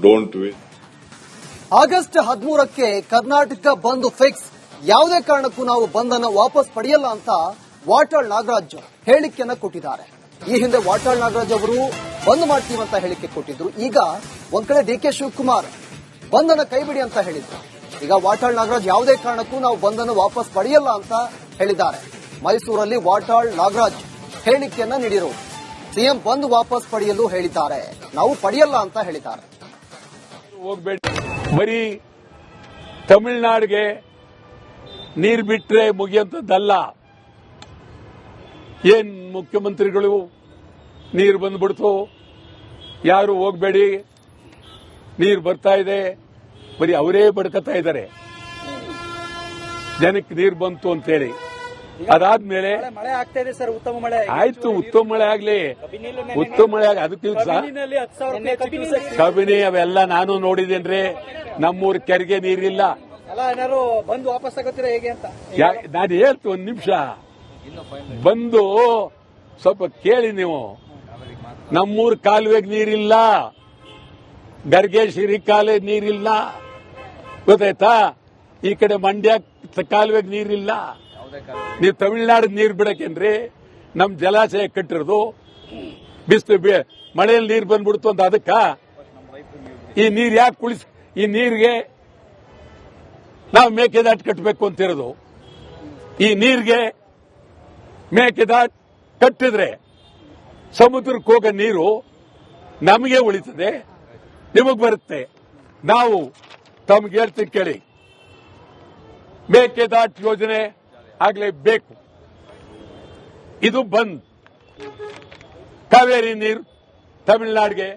don't win. August 13ಕ್ಕೆ Karnataka bandh fix. ಯಾವುದೇ ಕಾರಣಕ್ಕೂ ನಾವು ಬಂದ್ ಅನ್ನು ವಾಪಸ್ ಪಡೆಯಲ್ಲ ಅಂತ ವಾಟಾಳ್ ನಾಗರಾಜ್ ಹೇಳಿಕೆಯನ್ನ ಕೊಟ್ಟಿದ್ದಾರೆ. ಈ ಹಿಂದೆ ವಾಟಾಳ್ ನಾಗರಾಜ್ ಅವರು ಬಂದ್ ಮಾಡ್ತೀವಂತ ಹೇಳಿಕೆ ಕೊಟ್ಟಿದ್ರು. ಈಗ ಒಂದ್ ಕಡೆ ಡಿ.ಕೆ. ಶಿವಕುಮಾರ್ ಬಂದ್ ಅನ್ನ ಕೈಬಿಡಿ ಅಂತ ಹೇಳಿದ್ರು. ಈಗ ವಾಟಾಳ್ ನಾಗರಾಜ್ ಯಾವುದೇ ಕಾರಣಕ್ಕೂ ನಾವು ಬಂದ್ ಅನ್ನು ವಾಪಸ್ ಪಡೆಯಲ್ಲ ಅಂತ ಹೇಳಿದ್ದಾರೆ. ಮೈಸೂರಲ್ಲಿ ವಾಟಾಳ್ ನಾಗರಾಜ್ ಹೇಳಿಕೆಯನ್ನ ನೀಡಿರೋದು. ಸಿಎಂ ಬಂದ್ ವಾಪಸ್ ಪಡೆಯಲು ಹೇಳಿದ್ದಾರೆ, ನಾವು ಪಡೆಯಲ್ಲ ಅಂತ ಹೇಳಿದ್ದಾರೆ. ಹೋಗ್ಬೇಡಿ, ಬರೀ ತಮಿಳುನಾಡಿಗೆ ನೀರು ಬಿಟ್ರೆ ಮುಗಿಯಂತದ್ದಲ್ಲ. ಏನ್ ಮುಖ್ಯಮಂತ್ರಿಗಳು ನೀರು ಬಂದ್ಬಿಡ್ತು, ಯಾರು ಹೋಗ್ಬೇಡಿ, ನೀರು ಬರ್ತಾ ಇದೆ, ಬರೀ ಅವರೇ ಬಡ್ಕತಾ ಇದ್ದಾರೆ ಜನಕ್ಕೆ ನೀರು ಬಂತು ಅಂತೇಳಿ. ಅದಾದ್ಮೇಲೆ ಮಳೆ ಆಗ್ತಾ ಇದೆ ಸರ್, ಉತ್ತಮ ಮಳೆ ಆಯ್ತು, ಉತ್ತಮ ಮಳೆ ಆಗ್ಲಿ, ಉತ್ತಮ ಮಳೆ ಆಗಿ ಅದಕ್ಕೆ ಕಬಿನಿ ಅವೆಲ್ಲ ನಾನು ನೋಡಿದೇನ್ರಿ. ನಮ್ಮೂರ್ ಕೆರೆಗೆ ನೀರಿಲ್ಲ. ಏನಾದ್ರು ಬಂದು ವಾಪಸ್ ಆಗುತ್ತೀರಾ ಹೇಗೆ ಅಂತ ನಾನು ಹೇಳ್ತು, ಒಂದ್ ನಿಮಿಷ ಬಂದು ಸ್ವಲ್ಪ ಕೇಳಿ ನೀವು. ನಮ್ಮೂರ್ ಕಾಲುವೆಗೆ ನೀರಿಲ್ಲ, ಗರ್ಗೇಶ್ವರಿ ಕಾಲುವೆ ನೀರಿಲ್ಲ, ಗೊತ್ತಾಯ್ತಾ? ಈ ಕಡೆ ಮಂಡ್ಯ ಕಾಲುವೆಗೆ ನೀರಿಲ್ಲ. ನೀವು ತಮಿಳುನಾಡು ನೀರು ಬಿಡಕೇನ್ರಿ? ನಮ್ ಜಲಾಶಯ ಕಟ್ಟಿರೋದು ಬಿಸಿಲು ಮಳೆಯಲ್ಲಿ ನೀರು ಬಂದ್ಬಿಡ್ತು ಅಂತ ಅದಕ್ಕ ಈ ನೀರು ಯಾಕೆ ಈ ನೀರಿಗೆ ನಾವು ಮೇಕೆದಾಟು ಕಟ್ಟಬೇಕು ಅಂತಿರೋದು. ಈ ನೀರಿಗೆ ಮೇಕೆದಾಟು ಕಟ್ಟಿದ್ರೆ ಸಮುದ್ರಕ್ಕೆ ಹೋಗೋ ನೀರು ನಮಗೆ ಉಳಿತದೆ, ನಿಮಗ್ ಬರುತ್ತೆ. ನಾವು ತಮ್ಗೆ ಹೇಳ್ತೀವಿ ಕೇಳಿ, ಮೇಕೆದಾಟು ಯೋಜನೆ ಆಗಲೇಬೇಕು. ಇದು ಬಂದ್ ಕಾವೇರಿ ನೀರು ತಮಿಳುನಾಡಿಗೆ